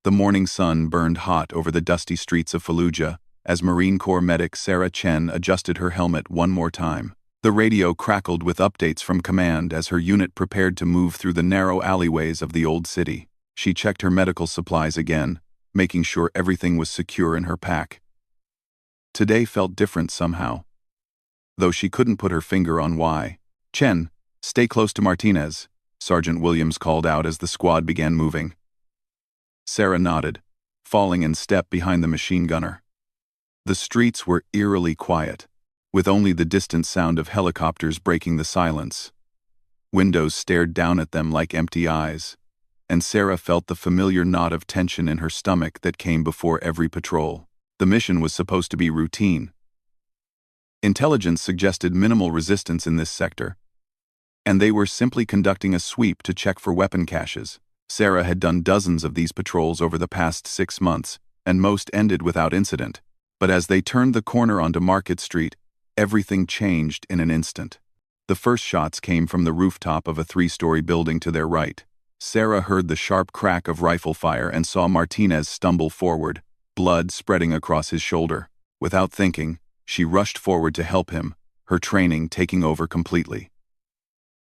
The morning sun burned hot over the dusty streets of Fallujah as Marine Corps medic Sarah Chen adjusted her helmet one more time. The radio crackled with updates from command as her unit prepared to move through the narrow alleyways of the old city. She checked her medical supplies again, making sure everything was secure in her pack. Today felt different somehow, though she couldn't put her finger on why. "Chen, stay close to Martinez," Sergeant Williams called out as the squad began moving. Sarah nodded, falling in step behind the machine gunner. The streets were eerily quiet, with only the distant sound of helicopters breaking the silence. Windows stared down at them like empty eyes, and Sarah felt the familiar knot of tension in her stomach that came before every patrol. The mission was supposed to be routine. Intelligence suggested minimal resistance in this sector, and they were simply conducting a sweep to check for weapon caches. Sarah had done dozens of these patrols over the past 6 months, and most ended without incident. But as they turned the corner onto Market Street, everything changed in an instant. The first shots came from the rooftop of a 3-story building to their right. Sarah heard the sharp crack of rifle fire and saw Martinez stumble forward, blood spreading across his shoulder. Without thinking, she rushed forward to help him, her training taking over completely.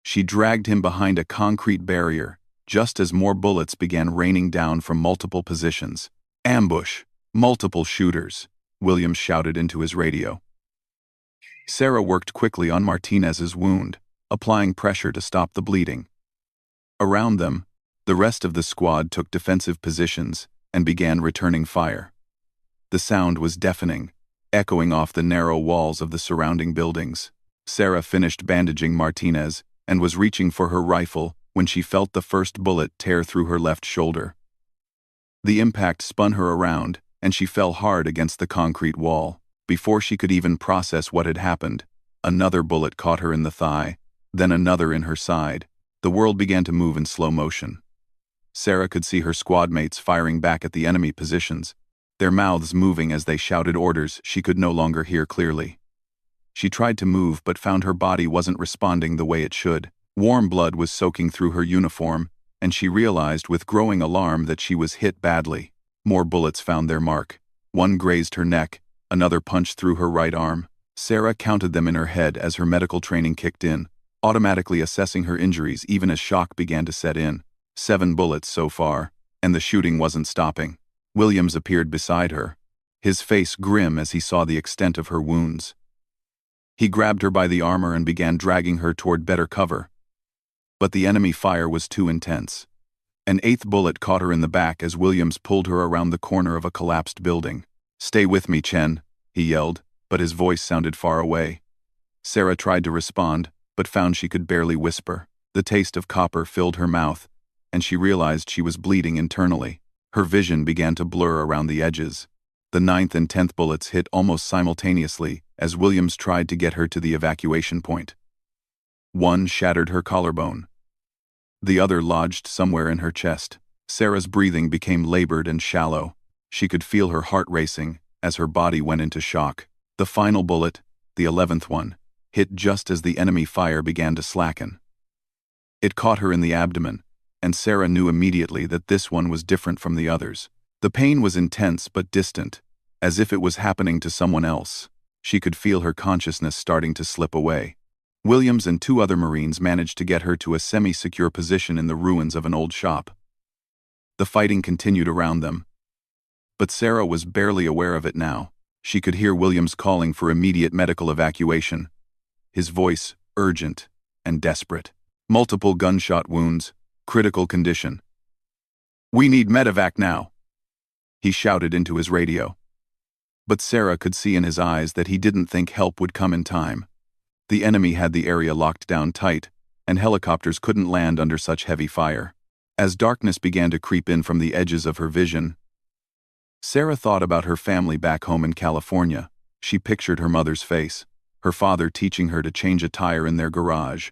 She dragged him behind a concrete barrier, just as more bullets began raining down from multiple positions. "Ambush! Multiple shooters!" Williams shouted into his radio. Sarah worked quickly on Martinez's wound, applying pressure to stop the bleeding. Around them, the rest of the squad took defensive positions and began returning fire. The sound was deafening, echoing off the narrow walls of the surrounding buildings. Sarah finished bandaging Martinez and was reaching for her rifle when she felt the first bullet tear through her left shoulder. The impact spun her around, and she fell hard against the concrete wall. Before she could even process what had happened, another bullet caught her in the thigh, then another in her side. The world began to move in slow motion. Sarah could see her squad mates firing back at the enemy positions, their mouths moving as they shouted orders she could no longer hear clearly. She tried to move but found her body wasn't responding the way it should. Warm blood was soaking through her uniform, and she realized with growing alarm that she was hit badly. More bullets found their mark. One grazed her neck, another punched through her right arm. Sarah counted them in her head as her medical training kicked in, automatically assessing her injuries even as shock began to set in. 7 bullets so far, and the shooting wasn't stopping. Williams appeared beside her, his face grim as he saw the extent of her wounds. He grabbed her by the armor and began dragging her toward better cover. But the enemy fire was too intense. An 8th bullet caught her in the back as Williams pulled her around the corner of a collapsed building. "Stay with me, Chen," he yelled, but his voice sounded far away. Sarah tried to respond, but found she could barely whisper. The taste of copper filled her mouth, and she realized she was bleeding internally. Her vision began to blur around the edges. The 9th and 10th bullets hit almost simultaneously as Williams tried to get her to the evacuation point. One shattered her collarbone. The other lodged somewhere in her chest. Sarah's breathing became labored and shallow. She could feel her heart racing as her body went into shock. The final bullet, the 11th one, hit just as the enemy fire began to slacken. It caught her in the abdomen, and Sarah knew immediately that this one was different from the others. The pain was intense but distant, as if it was happening to someone else. She could feel her consciousness starting to slip away. Williams and 2 other Marines managed to get her to a semi-secure position in the ruins of an old shop. The fighting continued around them, but Sarah was barely aware of it now. She could hear Williams calling for immediate medical evacuation, his voice urgent and desperate. "Multiple gunshot wounds, critical condition. We need medevac now," he shouted into his radio. But Sarah could see in his eyes that he didn't think help would come in time. The enemy had the area locked down tight, and helicopters couldn't land under such heavy fire. As darkness began to creep in from the edges of her vision, Sarah thought about her family back home in California. She pictured her mother's face, her father teaching her to change a tire in their garage,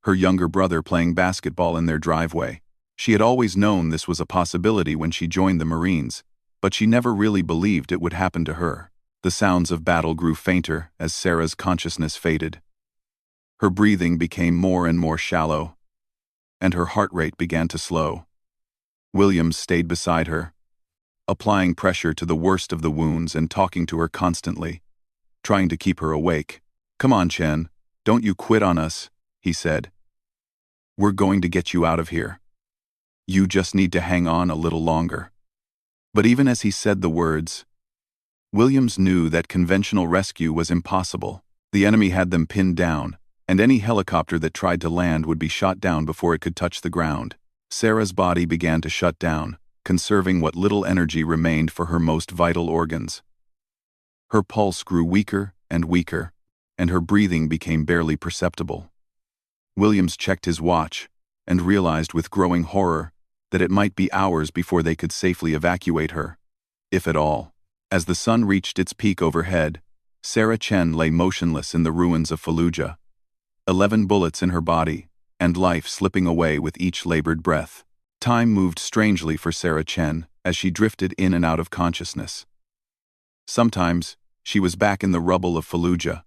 her younger brother playing basketball in their driveway. She had always known this was a possibility when she joined the Marines, but she never really believed it would happen to her. The sounds of battle grew fainter as Sarah's consciousness faded. Her breathing became more and more shallow, and her heart rate began to slow. Williams stayed beside her, applying pressure to the worst of the wounds and talking to her constantly, trying to keep her awake. "Come on, Chen, don't you quit on us," he said. "We're going to get you out of here. You just need to hang on a little longer." But even as he said the words, Williams knew that conventional rescue was impossible. The enemy had them pinned down, and any helicopter that tried to land would be shot down before it could touch the ground. Sarah's body began to shut down, conserving what little energy remained for her most vital organs. Her pulse grew weaker and weaker, and her breathing became barely perceptible. Williams checked his watch and realized with growing horror that it might be hours before they could safely evacuate her, if at all. As the sun reached its peak overhead, Sarah Chen lay motionless in the ruins of Fallujah, 11 bullets in her body, and life slipping away with each labored breath. Time moved strangely for Sarah Chen as she drifted in and out of consciousness. Sometimes, she was back in the rubble of Fallujah,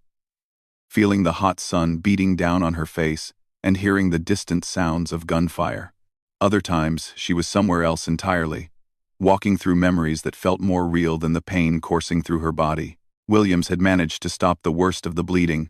feeling the hot sun beating down on her face and hearing the distant sounds of gunfire. Other times, she was somewhere else entirely, walking through memories that felt more real than the pain coursing through her body. Williams had managed to stop the worst of the bleeding,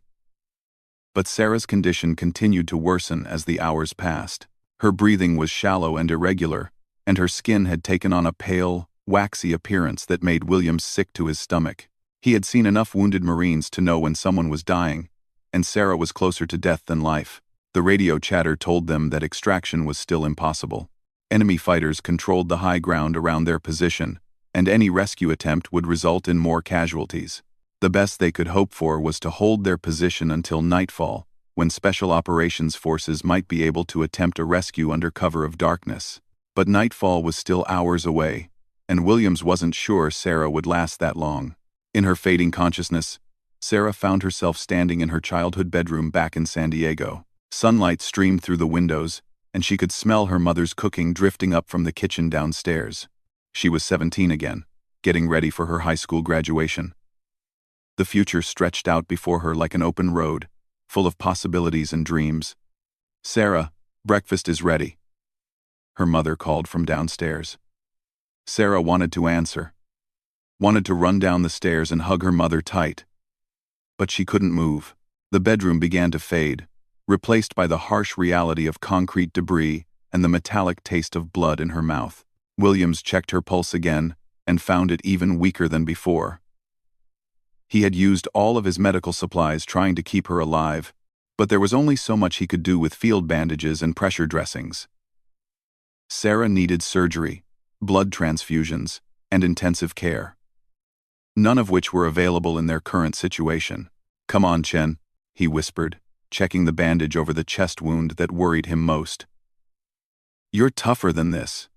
but Sarah's condition continued to worsen as the hours passed. Her breathing was shallow and irregular, and her skin had taken on a pale, waxy appearance that made Williams sick to his stomach. He had seen enough wounded Marines to know when someone was dying, and Sarah was closer to death than life. The radio chatter told them that extraction was still impossible. Enemy fighters controlled the high ground around their position, and any rescue attempt would result in more casualties. The best they could hope for was to hold their position until nightfall, when Special Operations Forces might be able to attempt a rescue under cover of darkness. But nightfall was still hours away, and Williams wasn't sure Sarah would last that long. In her fading consciousness, Sarah found herself standing in her childhood bedroom back in San Diego. Sunlight streamed through the windows, and she could smell her mother's cooking drifting up from the kitchen downstairs. She was 17 again, getting ready for her high school graduation. The future stretched out before her like an open road, full of possibilities and dreams. "Sarah, breakfast is ready," her mother called from downstairs. Sarah wanted to answer, wanted to run down the stairs and hug her mother tight. But she couldn't move. The bedroom began to fade, replaced by the harsh reality of concrete debris and the metallic taste of blood in her mouth. Williams checked her pulse again and found it even weaker than before. He had used all of his medical supplies trying to keep her alive, but there was only so much he could do with field bandages and pressure dressings. Sarah needed surgery, blood transfusions, and intensive care, none of which were available in their current situation. "Come on, Chen," he whispered, checking the bandage over the chest wound that worried him most. "You're tougher than this.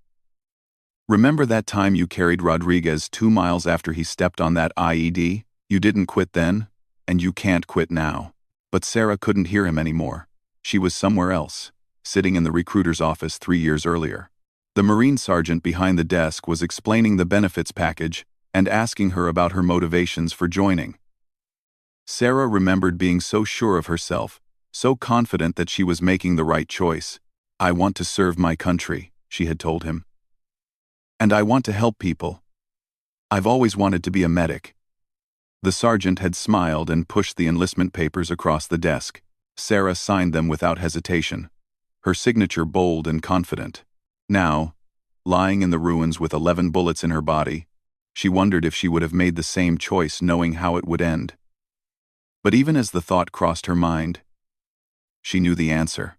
Remember that time you carried Rodriguez 2 miles after he stepped on that IED? You didn't quit then, and you can't quit now." But Sarah couldn't hear him anymore. She was somewhere else, sitting in the recruiter's office 3 years earlier. The Marine sergeant behind the desk was explaining the benefits package and asking her about her motivations for joining. Sarah remembered being so sure of herself, so confident that she was making the right choice. "I want to serve my country," she had told him. "And I want to help people. I've always wanted to be a medic." The sergeant had smiled and pushed the enlistment papers across the desk. Sarah signed them without hesitation, her signature bold and confident. Now, lying in the ruins with 11 bullets in her body, she wondered if she would have made the same choice knowing how it would end. But even as the thought crossed her mind, she knew the answer.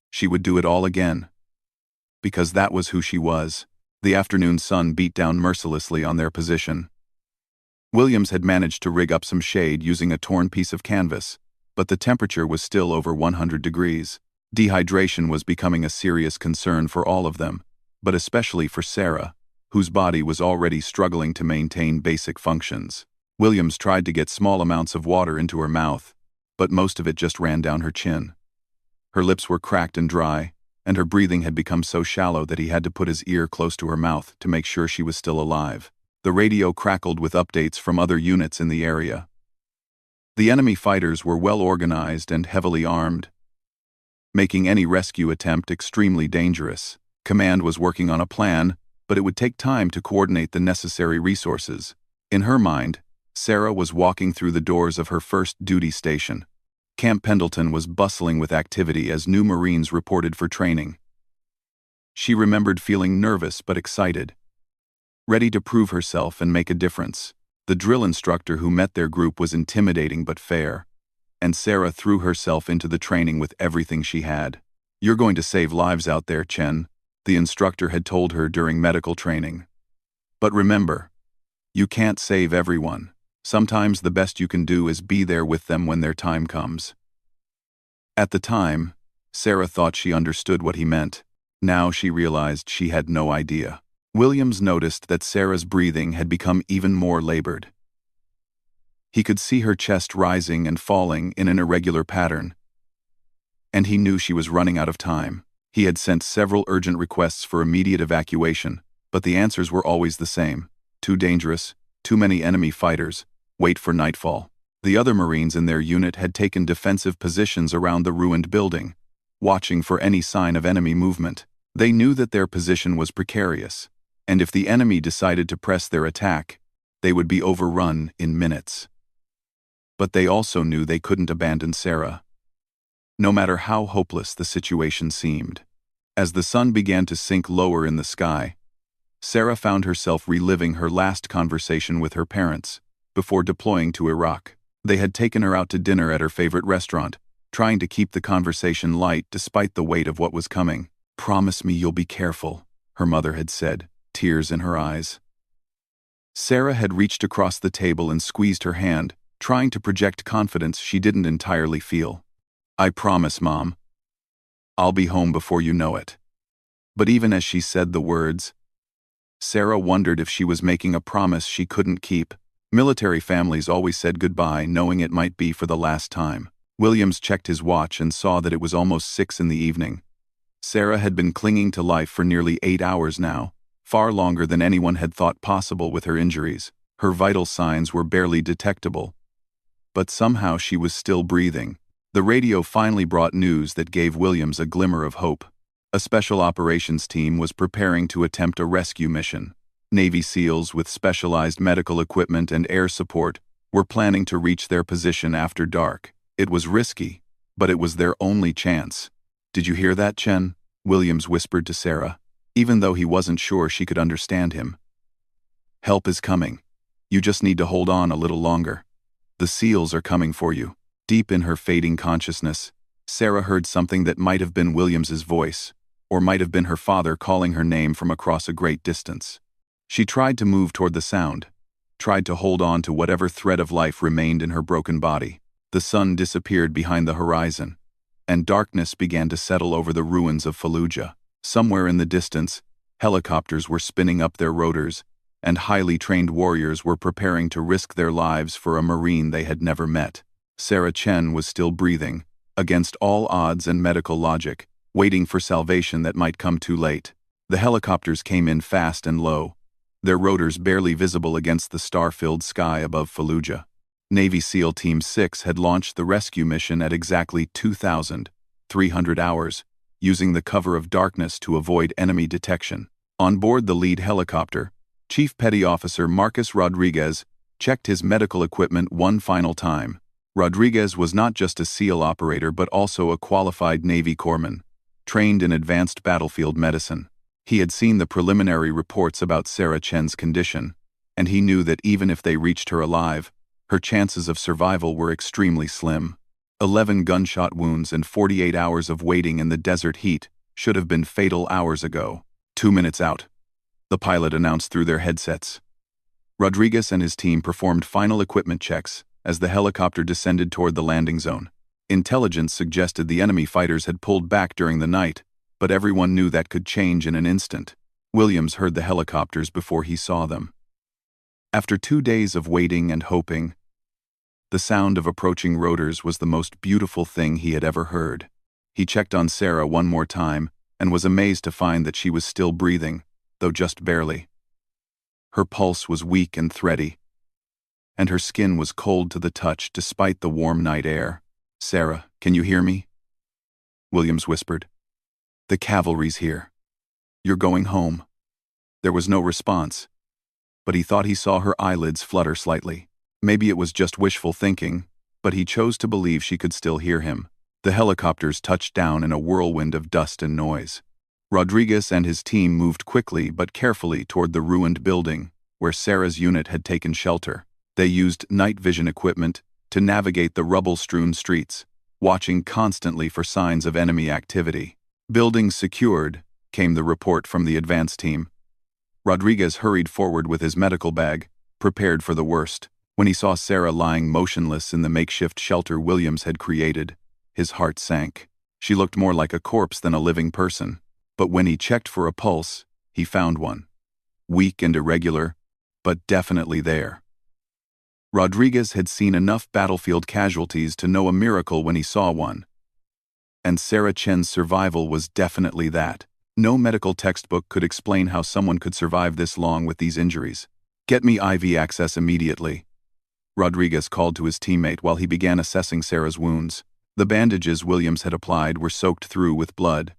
She would do it all again, because that was who she was. The afternoon sun beat down mercilessly on their position. Williams had managed to rig up some shade using a torn piece of canvas, but the temperature was still over 100 degrees. Dehydration was becoming a serious concern for all of them, but especially for Sarah, whose body was already struggling to maintain basic functions. Williams tried to get small amounts of water into her mouth, but most of it just ran down her chin. Her lips were cracked and dry, and her breathing had become so shallow that he had to put his ear close to her mouth to make sure she was still alive. The radio crackled with updates from other units in the area. The enemy fighters were well organized and heavily armed, making any rescue attempt extremely dangerous. Command was working on a plan but it would take time to coordinate the necessary resources. In her mind, Sarah was walking through the doors of her first duty station. Camp Pendleton was bustling with activity as new Marines reported for training. She remembered feeling nervous but excited, ready to prove herself and make a difference. The drill instructor who met their group was intimidating but fair, and Sarah threw herself into the training with everything she had. "You're going to save lives out there, Chen," the instructor had told her during medical training. "But remember, you can't save everyone. Sometimes the best you can do is be there with them when their time comes." At the time, Sarah thought she understood what he meant. Now she realized she had no idea. Williams noticed that Sarah's breathing had become even more labored. He could see her chest rising and falling in an irregular pattern, and he knew she was running out of time. He had sent several urgent requests for immediate evacuation, but the answers were always the same: too dangerous, too many enemy fighters, wait for nightfall. The other Marines in their unit had taken defensive positions around the ruined building, watching for any sign of enemy movement. They knew that their position was precarious, and if the enemy decided to press their attack, they would be overrun in minutes. But they also knew they couldn't abandon Sarah, no matter how hopeless the situation seemed. As the sun began to sink lower in the sky, Sarah found herself reliving her last conversation with her parents before deploying to Iraq. They had taken her out to dinner at her favorite restaurant, trying to keep the conversation light despite the weight of what was coming. "Promise me you'll be careful," her mother had said, tears in her eyes. Sarah had reached across the table and squeezed her hand, trying to project confidence she didn't entirely feel. "I promise, Mom. I'll be home before you know it." But even as she said the words, Sarah wondered if she was making a promise she couldn't keep. Military families always said goodbye knowing it might be for the last time. Williams checked his watch and saw that it was almost 6 in the evening. Sarah had been clinging to life for nearly 8 hours now, far longer than anyone had thought possible with her injuries. Her vital signs were barely detectable, but somehow she was still breathing. The radio finally brought news that gave Williams a glimmer of hope. A special operations team was preparing to attempt a rescue mission. Navy SEALs with specialized medical equipment and air support were planning to reach their position after dark. It was risky, but it was their only chance. "Did you hear that, Chen?" Williams whispered to Sarah, even though he wasn't sure she could understand him. "Help is coming. You just need to hold on a little longer. The SEALs are coming for you." Deep in her fading consciousness, Sarah heard something that might have been Williams's voice, or might have been her father calling her name from across a great distance. She tried to move toward the sound, tried to hold on to whatever thread of life remained in her broken body. The sun disappeared behind the horizon, and darkness began to settle over the ruins of Fallujah. Somewhere in the distance, helicopters were spinning up their rotors, and highly trained warriors were preparing to risk their lives for a Marine they had never met. Sarah Chen was still breathing, against all odds and medical logic, waiting for salvation that might come too late. The helicopters came in fast and low, their rotors barely visible against the star-filled sky above Fallujah. Navy SEAL Team 6 had launched the rescue mission at exactly 2,300 hours, using the cover of darkness to avoid enemy detection. On board the lead helicopter, Chief Petty Officer Marcus Rodriguez checked his medical equipment one final time. Rodriguez was not just a SEAL operator but also a qualified Navy corpsman, trained in advanced battlefield medicine. He had seen the preliminary reports about Sarah Chen's condition, and he knew that even if they reached her alive, her chances of survival were extremely slim. 11 gunshot wounds and 48 hours of waiting in the desert heat should have been fatal hours ago. 2 minutes out, the pilot announced through their headsets. Rodriguez and his team performed final equipment checks as the helicopter descended toward the landing zone. Intelligence suggested the enemy fighters had pulled back during the night, but everyone knew that could change in an instant. Williams heard the helicopters before he saw them. After 2 days of waiting and hoping, the sound of approaching rotors was the most beautiful thing he had ever heard. He checked on Sarah one more time and was amazed to find that she was still breathing, though just barely. Her pulse was weak and thready, and her skin was cold to the touch despite the warm night air. "Sarah, can you hear me?" Williams whispered. "The cavalry's here. You're going home." There was no response, but he thought he saw her eyelids flutter slightly. Maybe it was just wishful thinking, but he chose to believe she could still hear him. The helicopters touched down in a whirlwind of dust and noise. Rodriguez and his team moved quickly but carefully toward the ruined building, where Sarah's unit had taken shelter. They used night vision equipment to navigate the rubble-strewn streets, watching constantly for signs of enemy activity. Buildings secured, came the report from the advance team. Rodriguez hurried forward with his medical bag, prepared for the worst. When he saw Sarah lying motionless in the makeshift shelter Williams had created, his heart sank. She looked more like a corpse than a living person. But when he checked for a pulse, he found one. Weak and irregular, but definitely there. Rodriguez had seen enough battlefield casualties to know a miracle when he saw one. And Sarah Chen's survival was definitely that. No medical textbook could explain how someone could survive this long with these injuries. "Get me IV access immediately," Rodriguez called to his teammate while he began assessing Sarah's wounds. The bandages Williams had applied were soaked through with blood,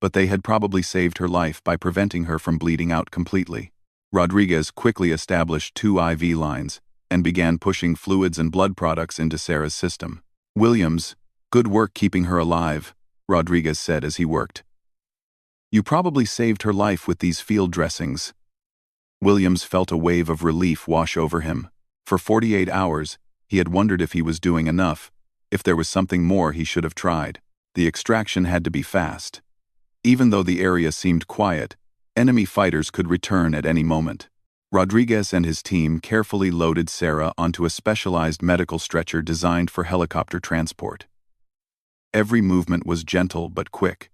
but they had probably saved her life by preventing her from bleeding out completely. Rodriguez quickly established 2 IV lines and began pushing fluids and blood products into Sarah's system. "Williams, good work keeping her alive," Rodriguez said as he worked. "You probably saved her life with these field dressings." Williams felt a wave of relief wash over him. For 48 hours, he had wondered if he was doing enough, if there was something more he should have tried. The extraction had to be fast. Even though the area seemed quiet, enemy fighters could return at any moment. Rodriguez and his team carefully loaded Sarah onto a specialized medical stretcher designed for helicopter transport. Every movement was gentle but quick,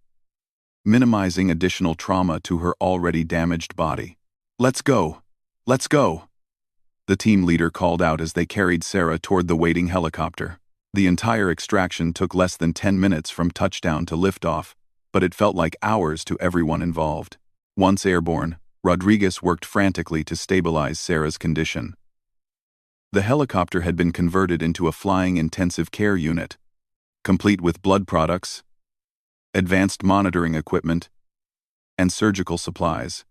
minimizing additional trauma to her already damaged body. "Let's go! Let's go!" the team leader called out as they carried Sarah toward the waiting helicopter. The entire extraction took less than 10 minutes from touchdown to liftoff, but it felt like hours to everyone involved. Once airborne, Rodriguez worked frantically to stabilize Sarah's condition. The helicopter had been converted into a flying intensive care unit, complete with blood products, advanced monitoring equipment, and surgical supplies.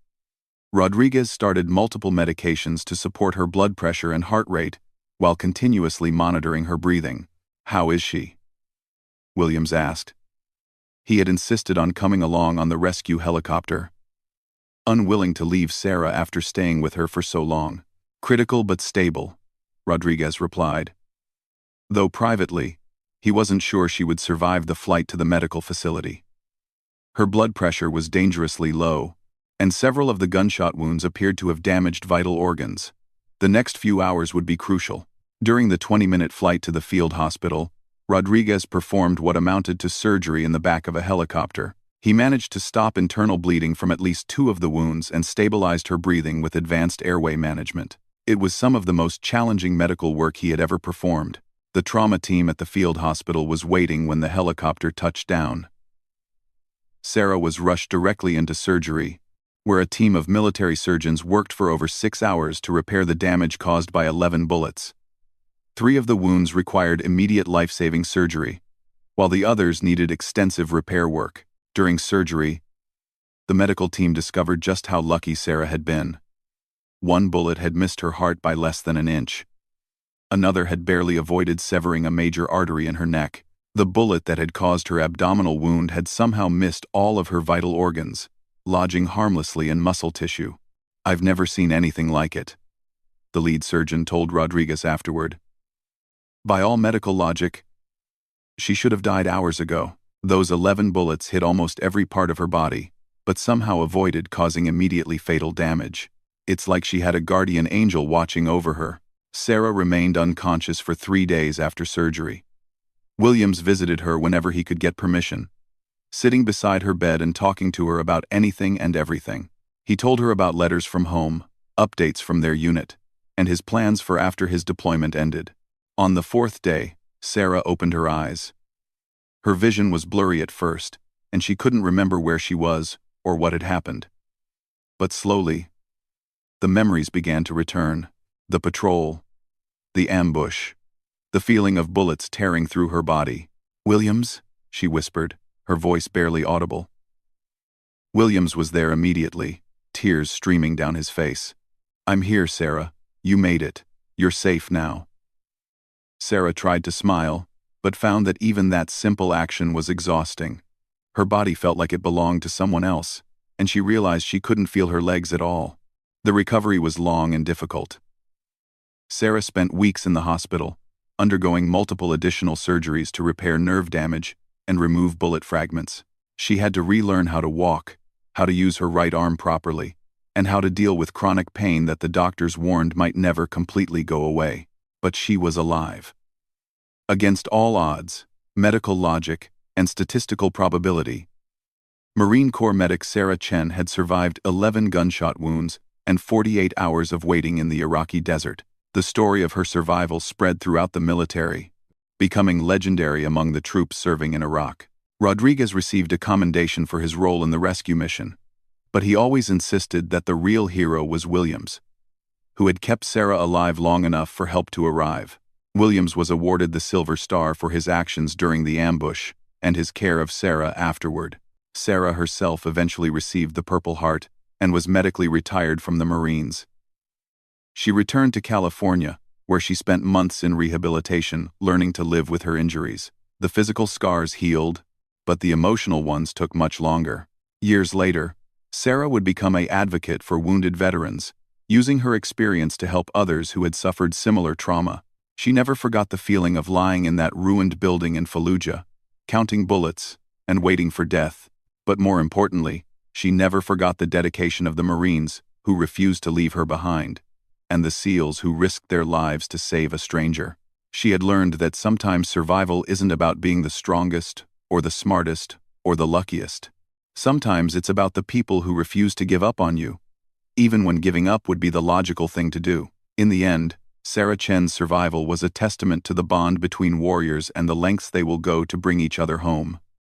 Rodriguez started multiple medications to support her blood pressure and heart rate, while continuously monitoring her breathing. "How is she?" Williams asked. He had insisted on coming along on the rescue helicopter, unwilling to leave Sarah after staying with her for so long. "Critical but stable," Rodriguez replied. Though privately, he wasn't sure she would survive the flight to the medical facility. Her blood pressure was dangerously low, and several of the gunshot wounds appeared to have damaged vital organs. The next few hours would be crucial. During the 20-minute flight to the field hospital, Rodriguez performed what amounted to surgery in the back of a helicopter. He managed to stop internal bleeding from at least 2 of the wounds and stabilized her breathing with advanced airway management. It was some of the most challenging medical work he had ever performed. The trauma team at the field hospital was waiting when the helicopter touched down. Sarah was rushed directly into surgery, where a team of military surgeons worked for over 6 hours to repair the damage caused by 11 bullets. 3 of the wounds required immediate life-saving surgery, while the others needed extensive repair work. During surgery, the medical team discovered just how lucky Sarah had been. 1 bullet had missed her heart by less than an inch. Another had barely avoided severing a major artery in her neck. The bullet that had caused her abdominal wound had somehow missed all of her vital organs, lodging harmlessly in muscle tissue. "I've never seen anything like it," the lead surgeon told Rodriguez afterward. "By all medical logic, she should have died hours ago. Those 11 bullets hit almost every part of her body, but somehow avoided causing immediately fatal damage. It's like she had a guardian angel watching over her." Sarah remained unconscious for 3 days after surgery. Williams visited her whenever he could get permission, sitting beside her bed and talking to her about anything and everything. He told her about letters from home, updates from their unit, and his plans for after his deployment ended. On the 4th day, Sarah opened her eyes. Her vision was blurry at first, and she couldn't remember where she was or what had happened. But slowly, the memories began to return. The patrol, the ambush, the feeling of bullets tearing through her body. "Williams?" she whispered, her voice barely audible. Williams was there immediately, tears streaming down his face. "I'm here, Sarah. You made it. You're safe now." Sarah tried to smile, but found that even that simple action was exhausting. Her body felt like it belonged to someone else, and she realized she couldn't feel her legs at all. The recovery was long and difficult. Sarah spent weeks in the hospital, undergoing multiple additional surgeries to repair nerve damage and remove bullet fragments. She had to relearn how to walk, how to use her right arm properly, and how to deal with chronic pain that the doctors warned might never completely go away. But she was alive. Against all odds, medical logic, and statistical probability, Marine Corps medic Sarah Chen had survived 11 gunshot wounds and 48 hours of waiting in the Iraqi desert. The story of her survival spread throughout the military, becoming legendary among the troops serving in Iraq. Rodriguez received a commendation for his role in the rescue mission, but he always insisted that the real hero was Williams, who had kept Sarah alive long enough for help to arrive. Williams was awarded the Silver Star for his actions during the ambush and his care of Sarah afterward. Sarah herself eventually received the Purple Heart and was medically retired from the Marines. She returned to California, where she spent months in rehabilitation, learning to live with her injuries. The physical scars healed, but the emotional ones took much longer. Years later, Sarah would become an advocate for wounded veterans, using her experience to help others who had suffered similar trauma. She never forgot the feeling of lying in that ruined building in Fallujah, counting bullets and waiting for death. But more importantly, she never forgot the dedication of the Marines, who refused to leave her behind, and the SEALs who risked their lives to save a stranger. She had learned that sometimes survival isn't about being the strongest, or the smartest, or the luckiest. Sometimes it's about the people who refuse to give up on you, even when giving up would be the logical thing to do. In the end, Sarah Chen's survival was a testament to the bond between warriors and the lengths they will go to bring each other home.